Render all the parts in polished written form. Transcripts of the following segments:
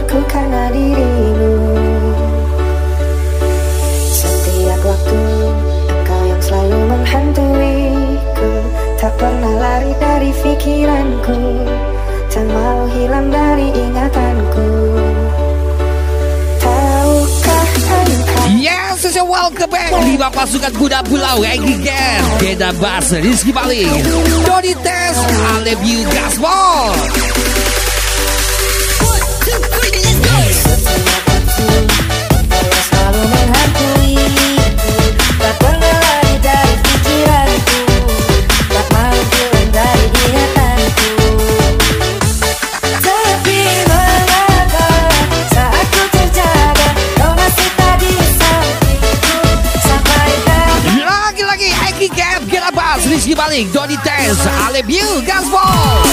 hidupku karena dirimu. Setiap waktu engkau yang selalu menghantuiku, tak pernah lari dari pikiranku, tak mau hilang dari ingatanku. Tahukah engkau? Yes, welcome back. 5 pasukan kuda pulau Kalian, Beda Bahasa Rizky Balik, Dodi Tes, I Love You Gaspol. Selalu menghantuiku, tak pernah lari dari pikiranku, tak mau hilang dari ingatanku. Tapi mengapa saat ku terjaga, kau masih tak di sampingku sampai kapan? Lagi-lagi Kalian, Beda Bahasa Rizky Balik, Dodi Tes, I Love You Gaspol.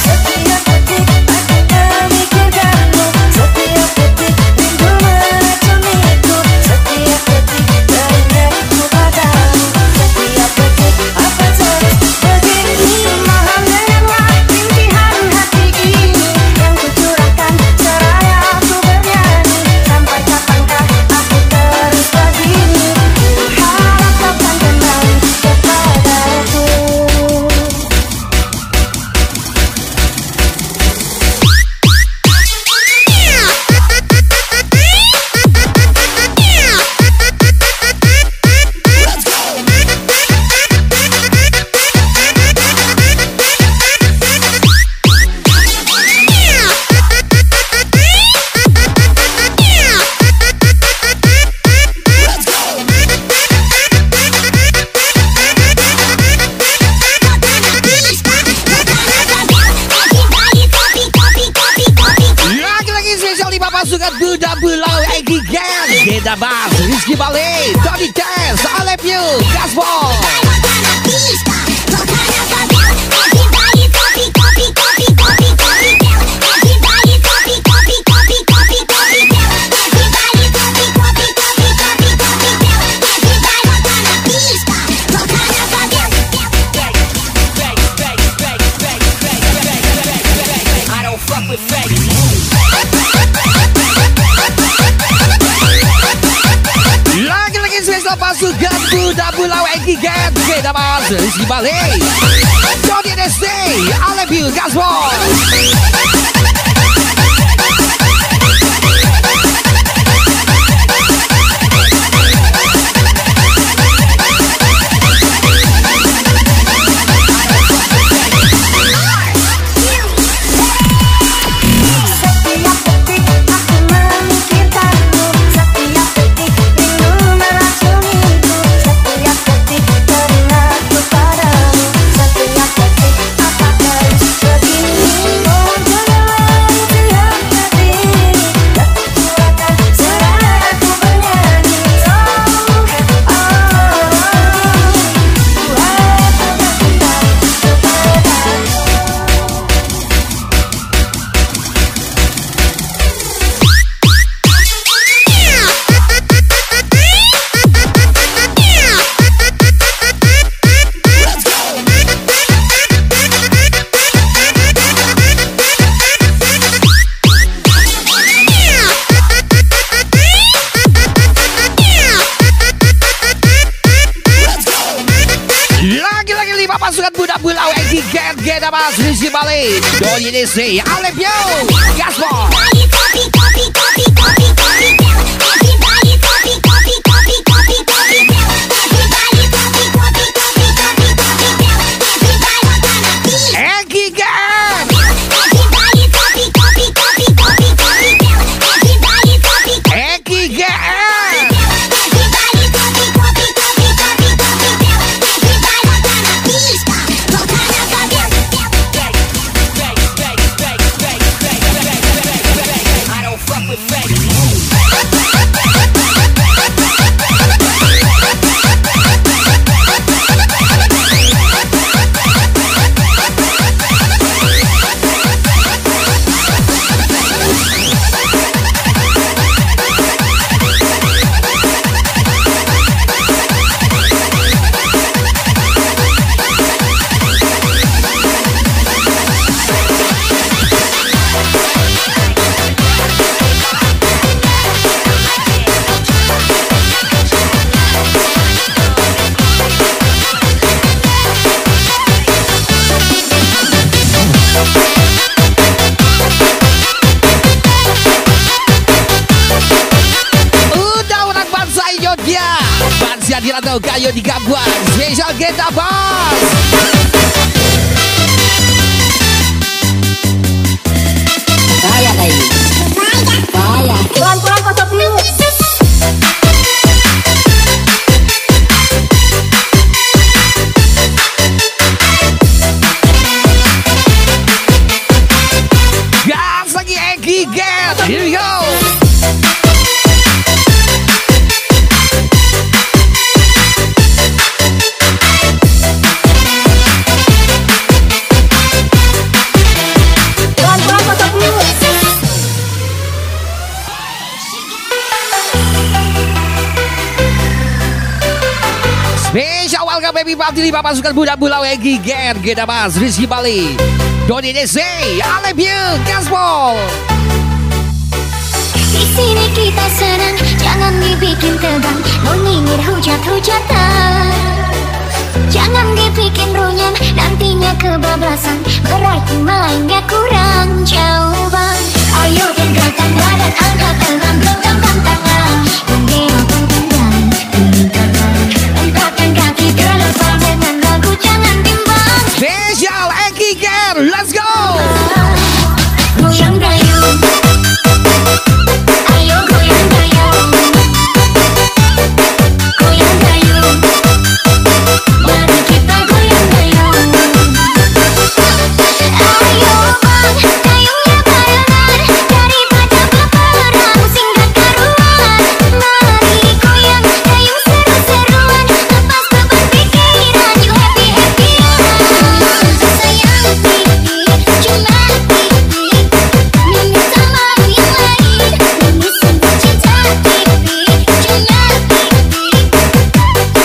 Setiap detik aku memikirkanmu, setiap detik rindu meracumiku, setiap detik teringatku padamu, setiap detik apa terus begini. Mohon dengarlah rintihan hati ini yang kucurahkan seraya aku bernyanyi. Sampai kapankah aku terus begini? Ku harap kau akan kembali kepadaku. Lagi-lagi spesial 5 pasukan kuda pulau Kalian, Beda Bahasa Rizky Balik, Dodi Tes, I Love You Gaspol. Lagi-lagi spesial pasukan kuda pulau Kalian, Beda Bahasa Rizky Balik, Dodi Tes, I Love You Gaspol. Setiap detik aku memikirkanmu, setiap detik rindu meracumiku, setiap detik teringatku padamu, setiap detik apa terus begini. Mohon dengarlah rintihan hati ini yang kucurahkan seraya aku bernyanyi. Ku harap kau akan kembali kepadaku. Lagi-lagi 5 pasukan kuda pulau Kalian, Beda Bahasa Rizky Balik, Dodi Tes, I Love You Gaspol. kayo di Buat spesial Tkfams. Saya kayak saya pelan-pelan kocok dulu. Gas lagi Eki Get. Here we go. Spesial welcome baby party 5 pasukan budak Pulau Eki Get. Tkfams Rizky Bali Doni DC Alebiu Gaspol. Di sini kita senang, jangan dibikin tegang, menyinyir hujat-hujatan. Jangan dibikin runyam, nantinya kebablasan, berarti mainnya kurang jauh bang. Ayo tegakkan badan, angkat tangan, genggamkan tangan, menggerakkan tangan, lemparkan kaki terlepas dengan lagu jangan bimbang. Spesial Eki Get, let's go. Goyang dayung, ayo goyang dayung, goyang dayung, mari kita goyang dayung. Ayo bang, dayungnya barengan, daripada berperang singkat karuan. Mari goyang dayung seru-seruan, lepas beban pikiran, you happy-happyan. Sayang pipi, cuma pipi, Mimi sama yang lain, Mimi sempat cinta pipi, cuma pipi,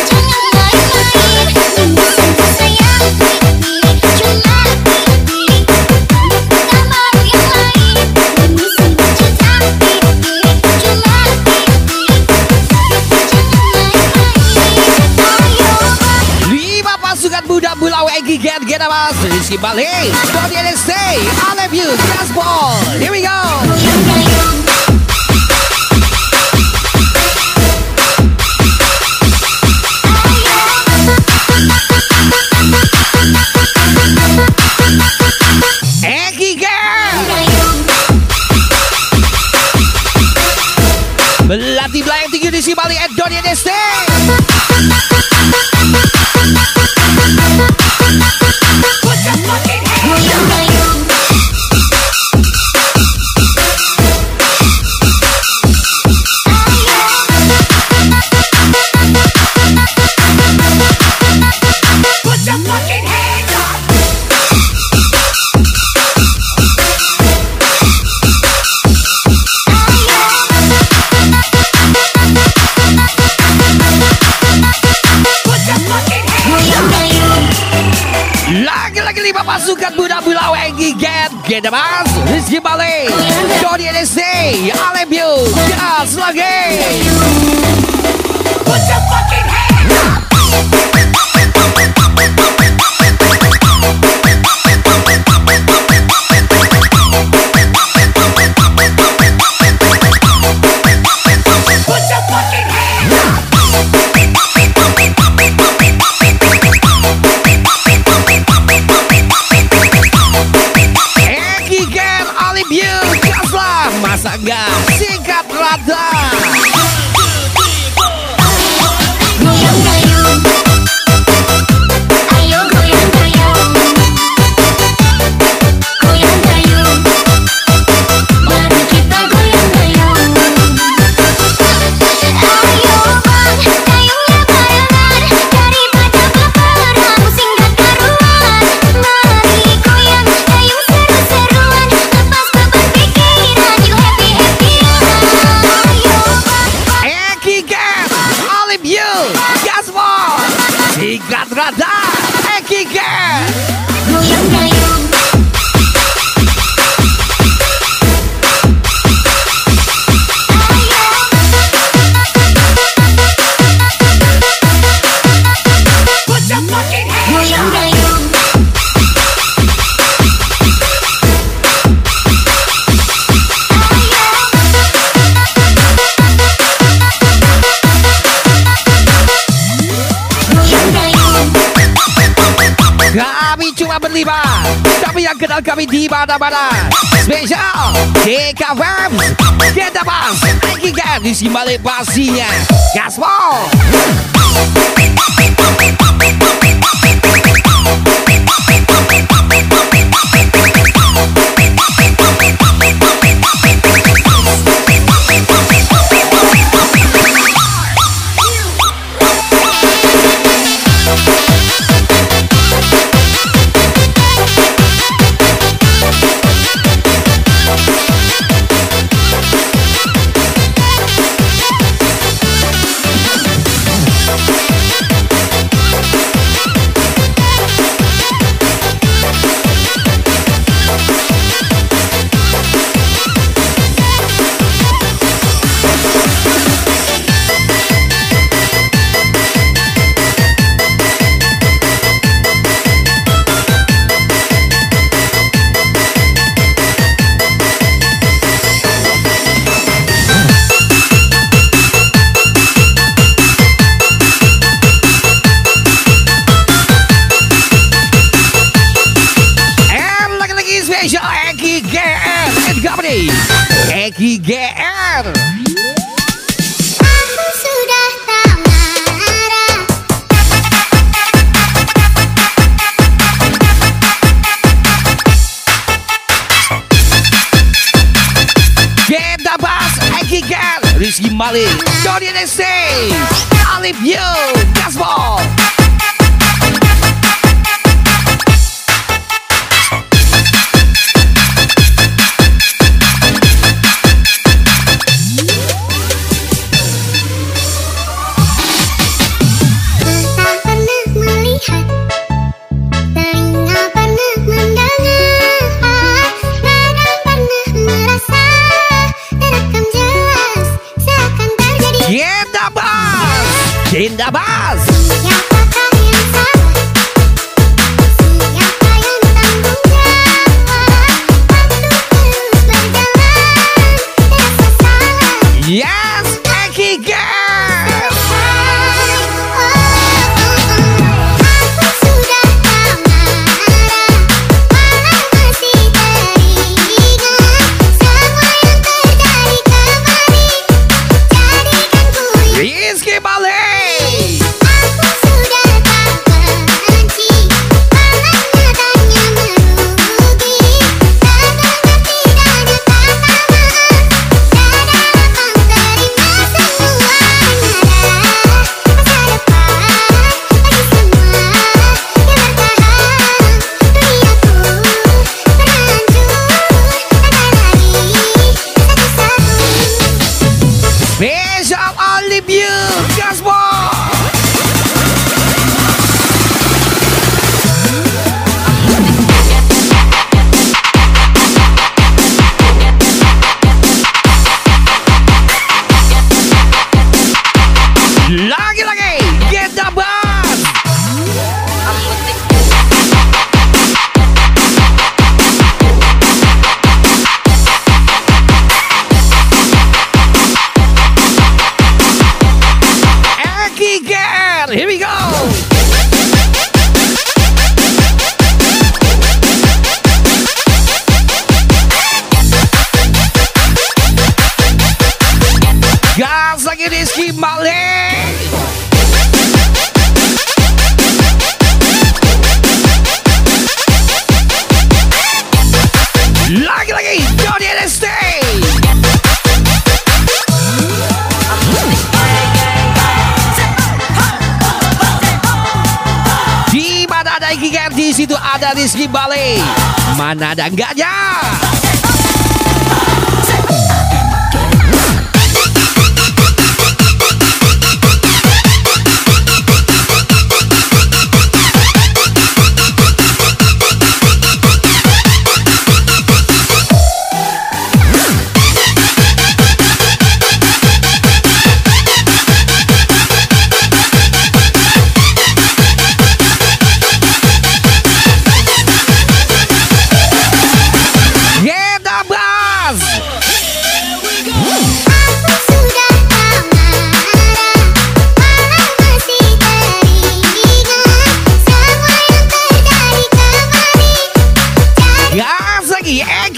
jangan main-main. Mimi sempat sayang pipi, cuma pipi, Mimi sama yang lain, Mimi sempat cinta pipi, cuma pipi, jangan main-main. Ayo bang. 5 pasukan budak Pulau Eki Get. Tkfams Rizky Bali Doni DC Alebiu Gaspol. Here we go. Goyang dayung, Eki Get dayung, melatih belayang tinggi Rizky Bali and Doni DC. goyang dayung, goyang dayung, Lagi-lagi 5 pasukan budak Pulau Eki Get. Tkfams Rizky Bali Doni DC Alebiu gas lagi. Eki Get Alebiu gas lah. Masa gas singkat rata. Tapi yang kenal kami di mana-mana. Spesial Tkfams, kita pas Kalian di Simbale pastinya. Gaspol. GR. Aku sudah tak marah. Kita bahas GR. Rizky Malik, Dodi NST, Alif Yo, Gaspol. Siapa Bas. Siapakah yang salah? Siapa yang tanggung jawab? Waktu terus berjalan, rasa salah Yes, GR. Aku sudah tak marah, malah masih teringat semua yang terjadi kemarin. Jadikan ku Rizky Malik. Aku sudah tak benci, malah nyatanya merugi. Terdengar tidak ada kata maaf, dada lapang terima semua. Masa depan bagi semua yang bertahan. Duniaku terhancur, tak lagi satu-satu. Special Alif Yo, Gaspol. Lagi-lagi kita bahas. GR, here we go. Gas lagi Rizky Malik. Lagi-lagi Dodi NST. Di mana ada GR, di situ ada Rizky Malik. Mana ada enggaknya?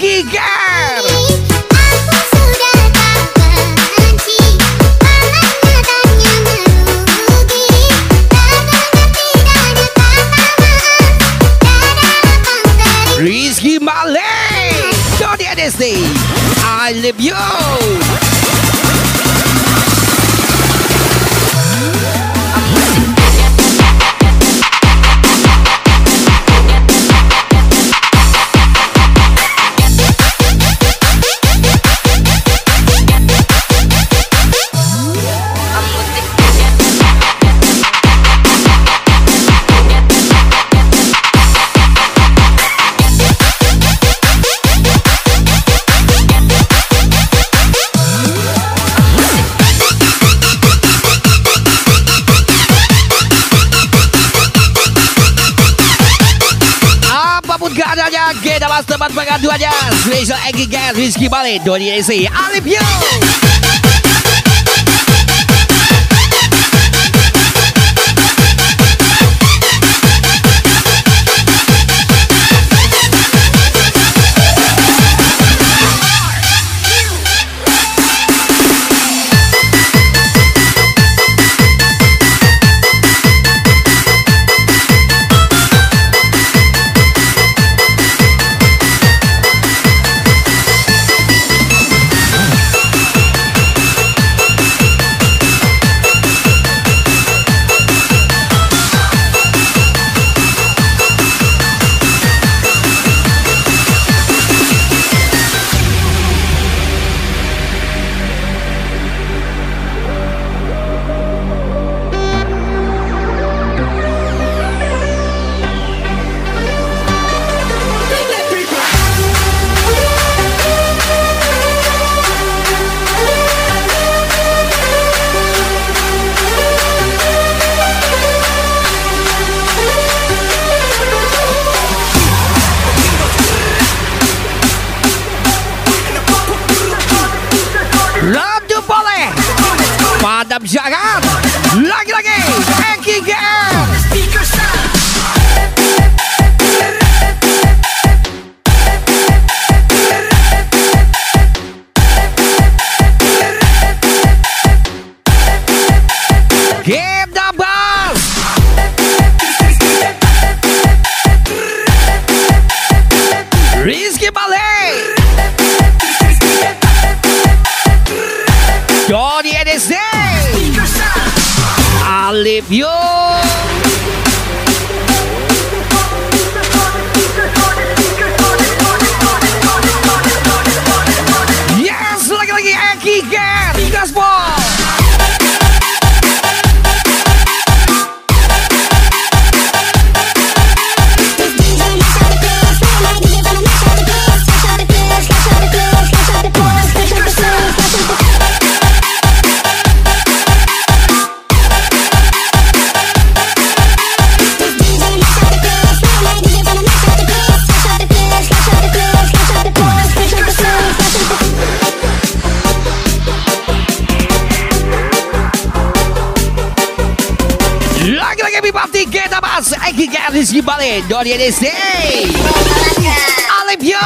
Eki Gang. Aku sudah tak benci, malah nyatanya merugi. Kadang tidak ada kata maaf, kadang lapang dari Rizky Malay, Dodi NSD, I love you. Keadaannya kita bahas tempat pengaduannya. Special Eki Gang, Rizky Malay, Dodi NSD, I love you. Padam jangan lagi-lagi Eki Gang. Game the ball. Rizky Malay, Dodi NSD, I love you. Yes, lagi-lagi Eki Gang, gaspol. Lagi-lagi bebas tiket abas Eki Gang, Rizky Malay, Dodi NSD, I love you.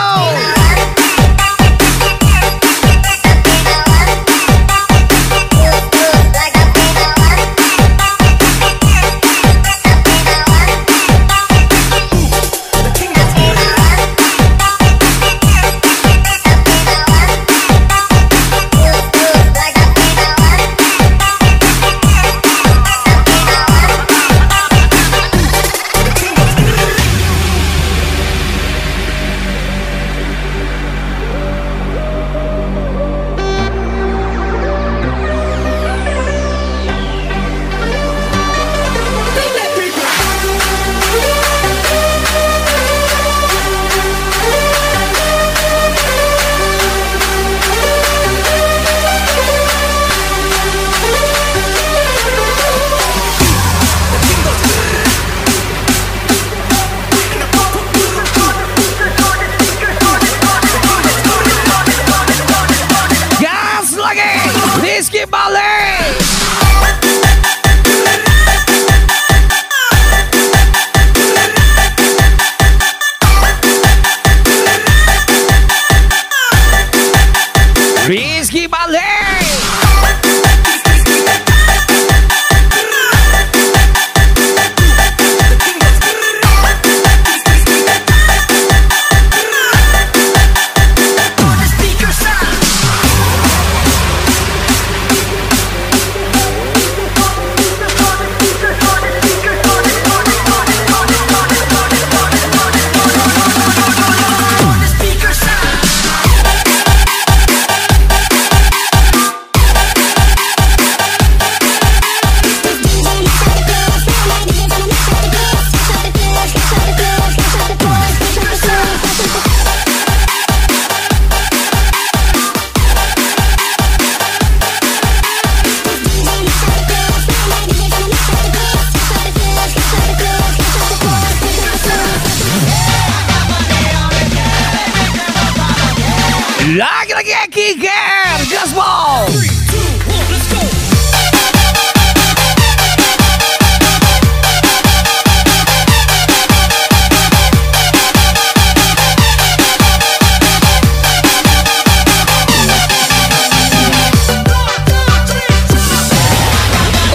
Lagi-lagi Eki Ger Gaspol.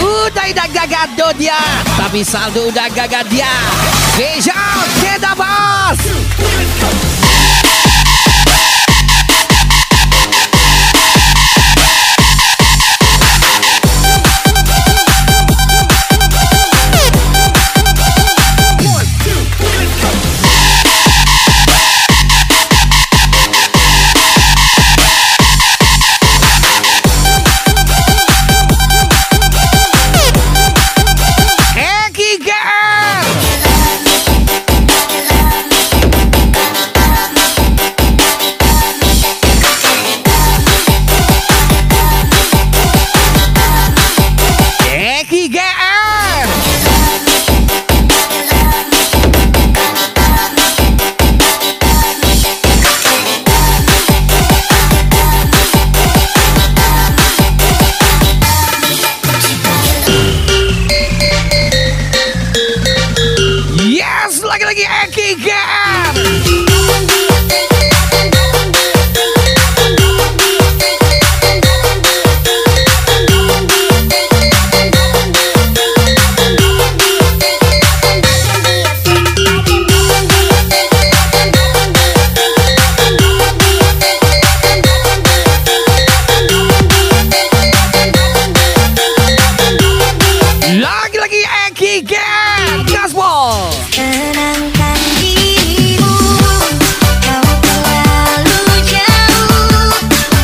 Udah gagado dia, tapi saldo udah gagah dia. Spesial Tkfams. Lagi-lagi Eki Ger. Lagi-lagi Eki Ger Gaspol. Tenangkan dirimu, kau terlalu jauh.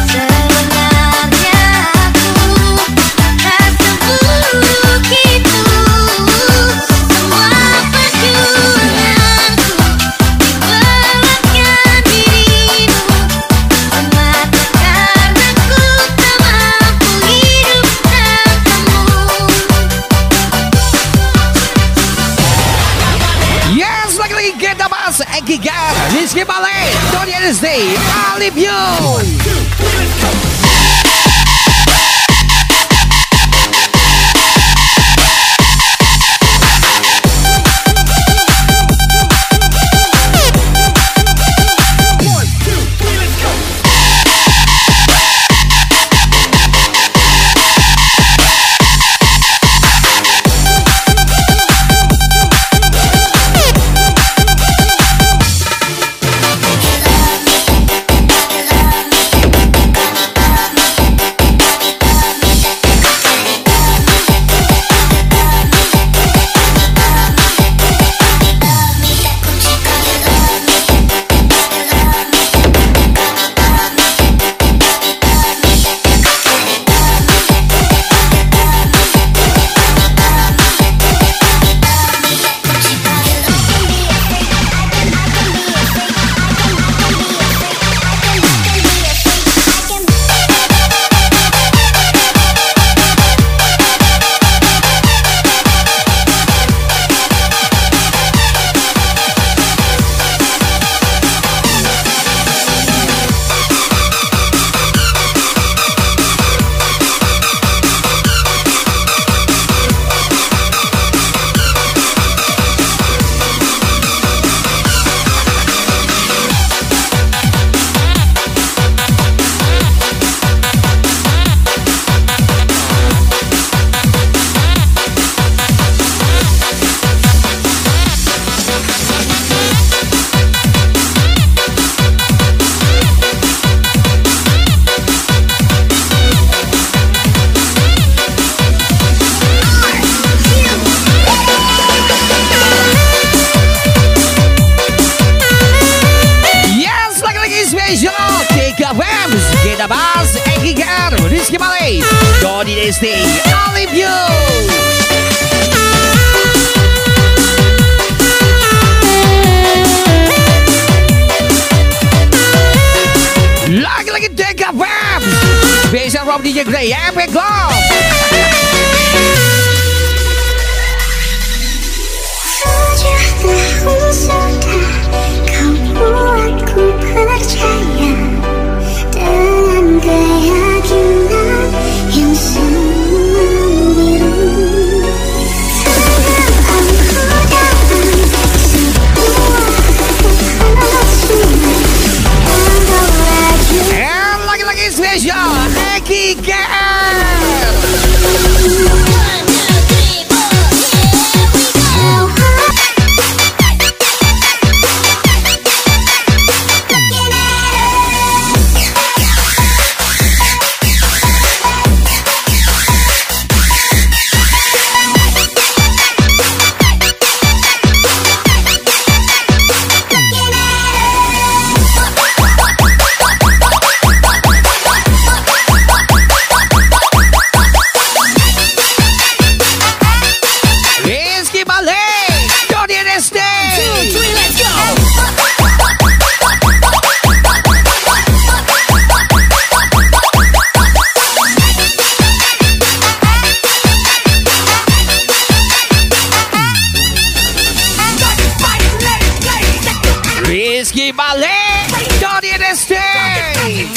Sebenarnya aku tak seburuk itu. Semua perjuanganku dibelakang dirimu. Semata karena ku tak mampu hidup tanpamu. Yes, lagi-lagi kita bahas Eki Ger, Rizky Balai, Tony NSD, Alip You. Tkfams, kita bahas Eki Ger, Rizky Balai, Tony NSD, Alip You. Lagi-lagi Tkfams, spesial from DJ Grey, Epic Love. Sejak tahun sudah kau buatku percaya Johnny and Stay.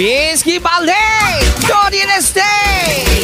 Rizky balik, Johnny and Stay.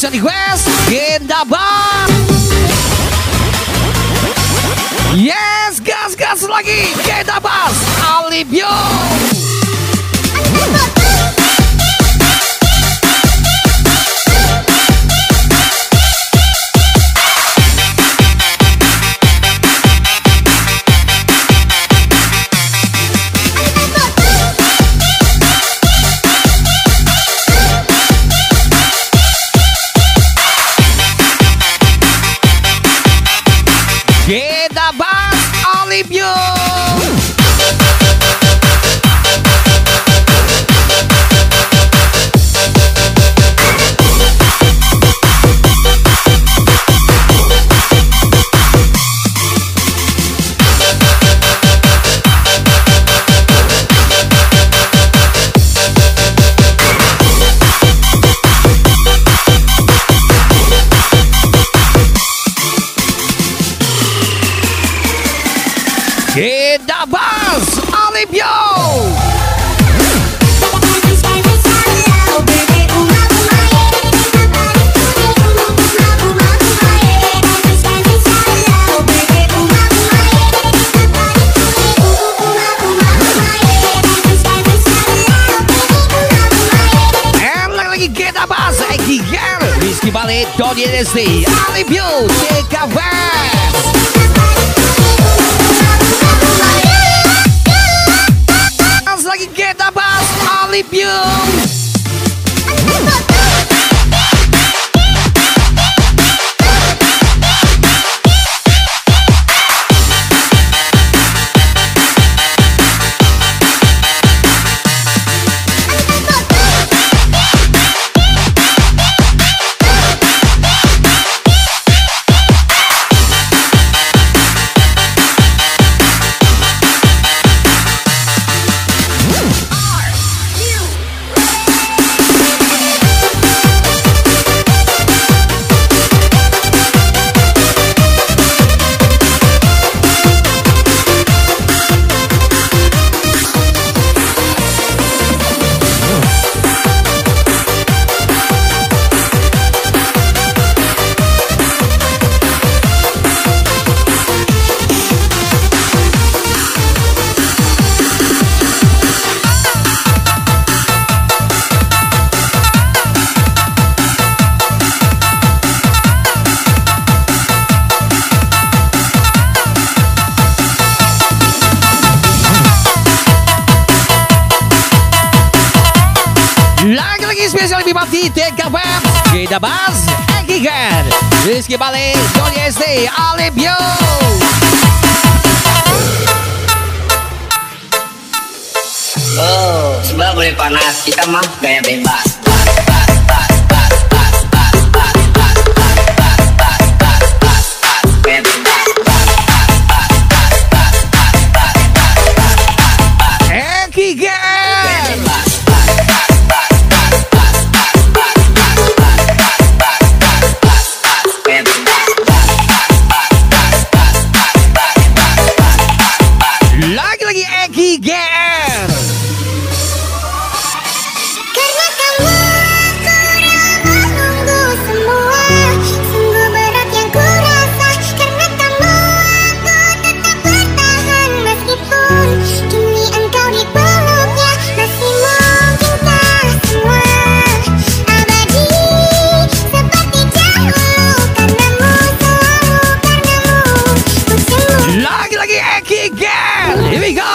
Request Gendabang. Yes, gas lagi Gendabang Alibio. Gendabang Alibio. Kita Bas Alipio. Kita Bas Gigar Rizky Balik Dodi NSD Alipio Tkfams. Lagi kita Bas Alipio. Lagi-lagi spesial lebih bakti Tkfams. Kita Bas Gigar Rizky Balik Dodi SD Alipio. Oh, sebelah boleh panas, kita mah gaya bebas. Lagi-lagi Gigar. Karena kamu aku rela menunggu semua. Sungguh berat yang ku rasa. Karena kamu aku tetap bertahan. Meskipun kini engkau di peluknya. Masih mungkinkah semua abadi seperti dahulu. Karenamu selalu karenamu ku sembuh. Lagi-lagi Gigar. Here we go.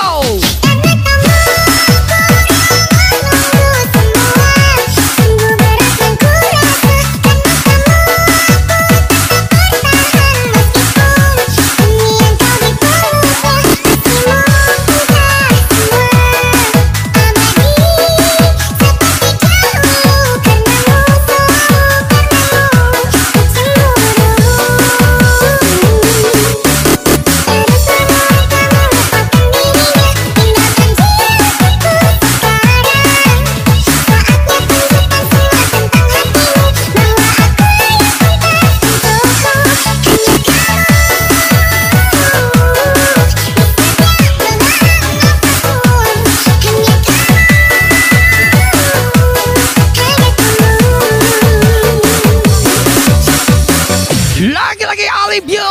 Lagi-lagi Alipio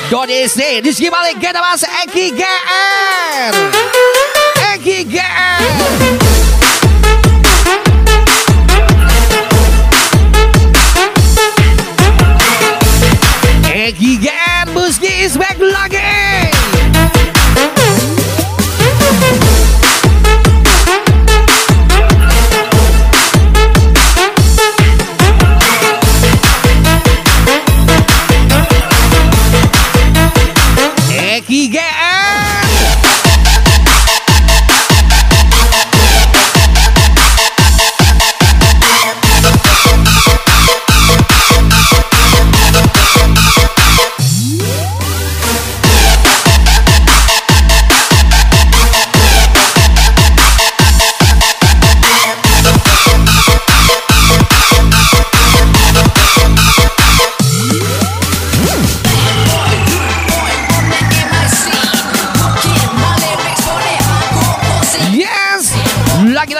Dodi SD Rizky Balik Kita Bas Gigar. Gigar. Gigar Buski is back lagi. Gigar.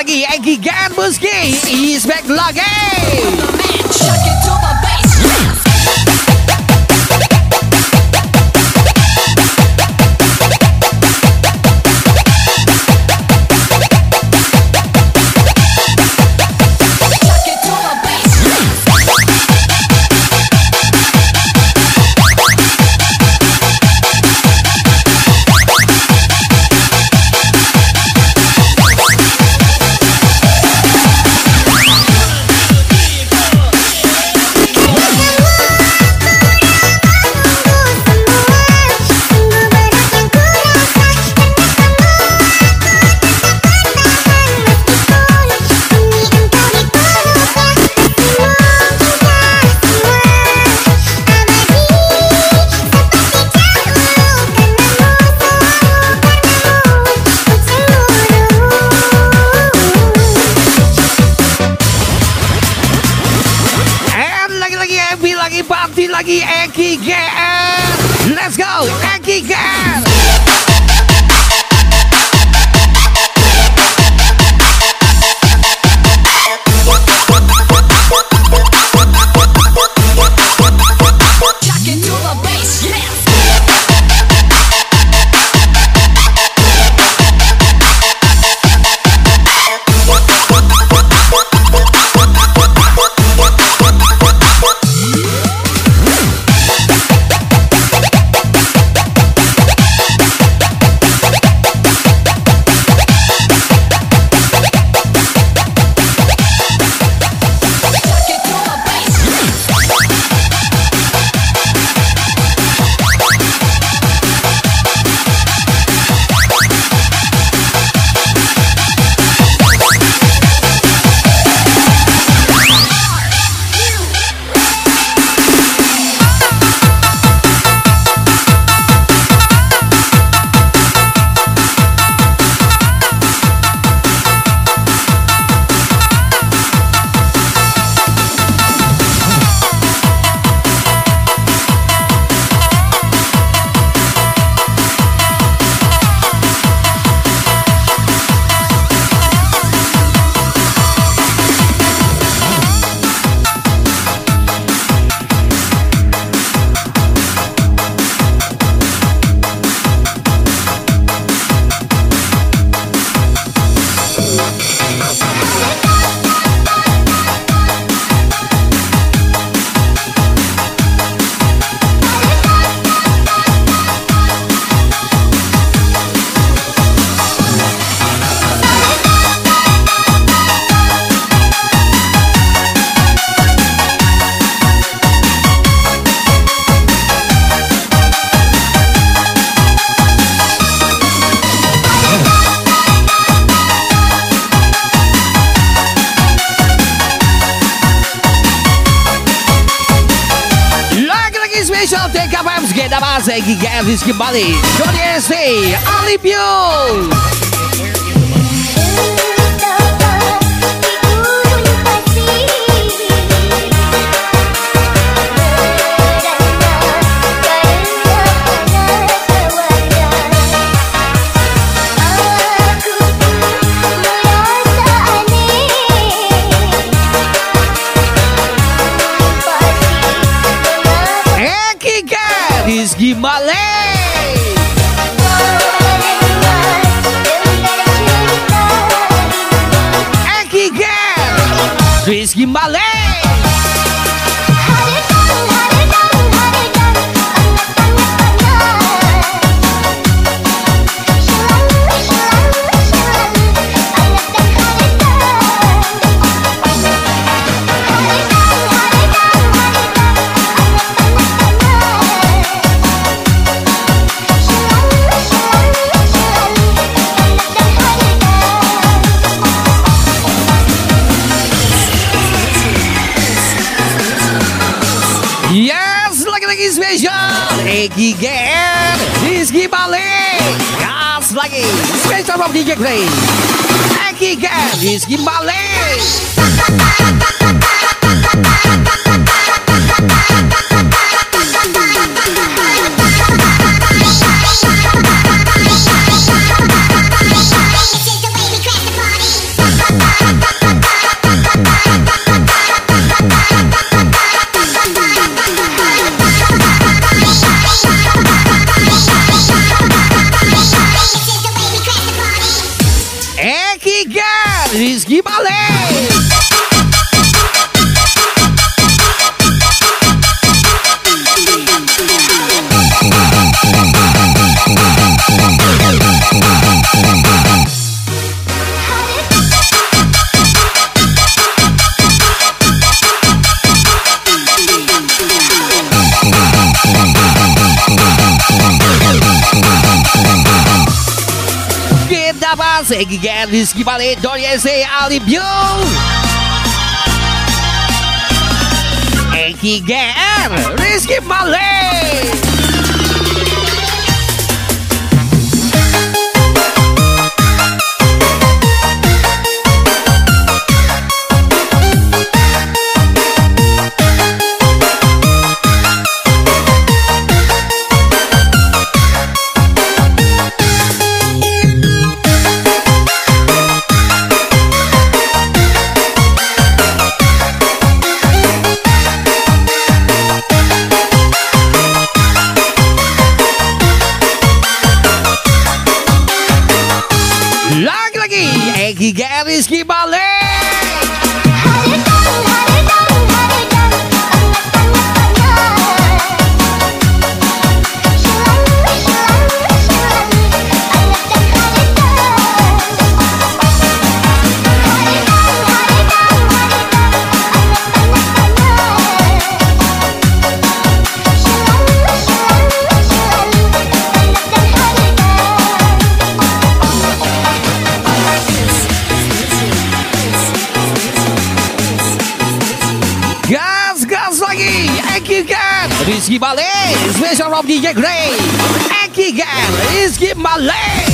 lagi Eki Gan Buski is back lagi. Lagi Eki Gan. Let's go Eki Gan. Tkfams kita masih Eki Gan kembali. Johnny ST, Alipio. Gimale Eki Gan Rizky Male. Yes, lagi-lagi spesial Eki Gan Rizky Male. Gas lagi spesial from DJ Play Eki Gan Rizky Male. Rizky Balai. Again, Rizky Balai, don't you say Alibio? Again, Rizky Balai. Again, Rizky Balai. Rizky Balai, special from DJ Gray. Again, Rizky Balai.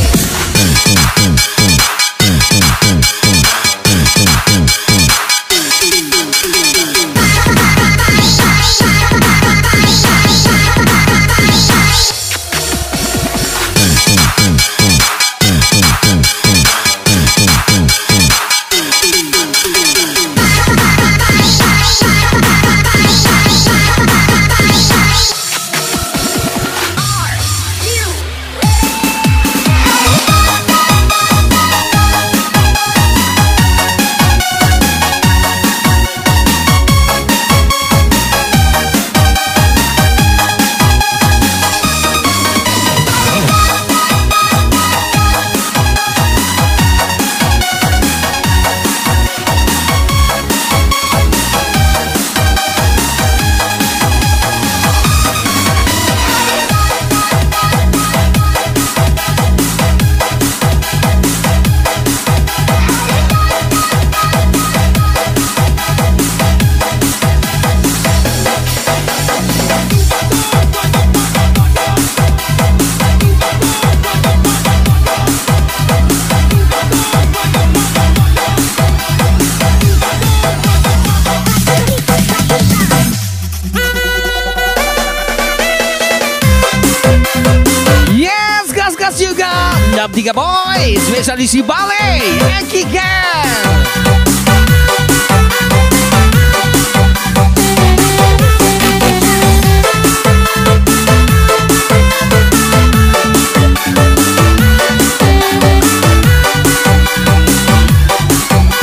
Juga 63 boys, special Rizky Balai. Again.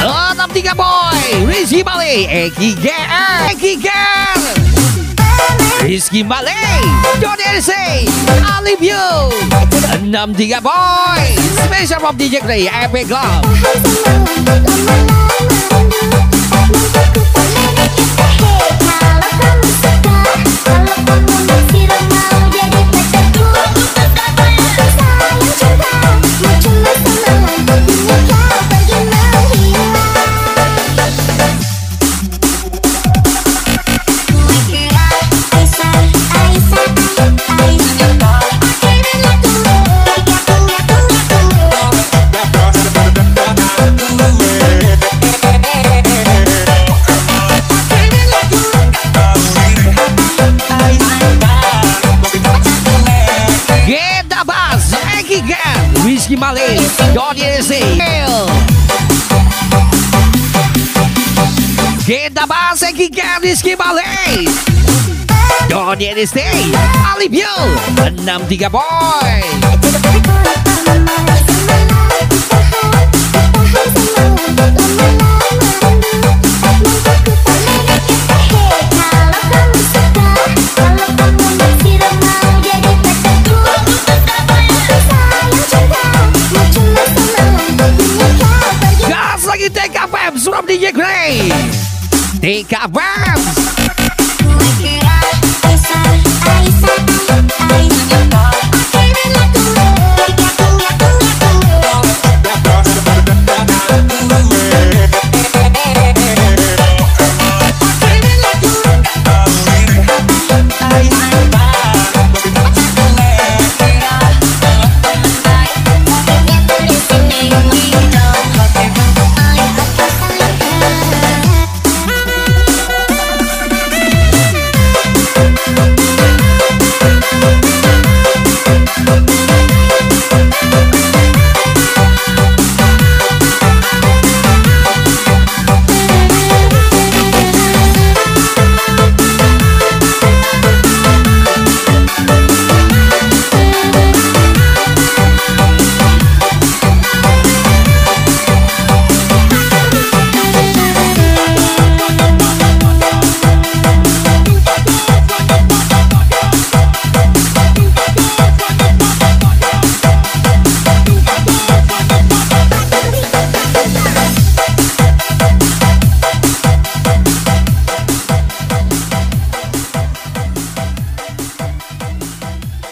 Oh, 63 boy, Rizky Balai. Again. Rizky Balai, don't dare say I leave you. 63 boy, special from DJ Gray, Epic Club. Rizky Balai, don't you see? Kita bahas again, Rizky Balai. Don't you stay? I leave you. 63 boy. Tkfams.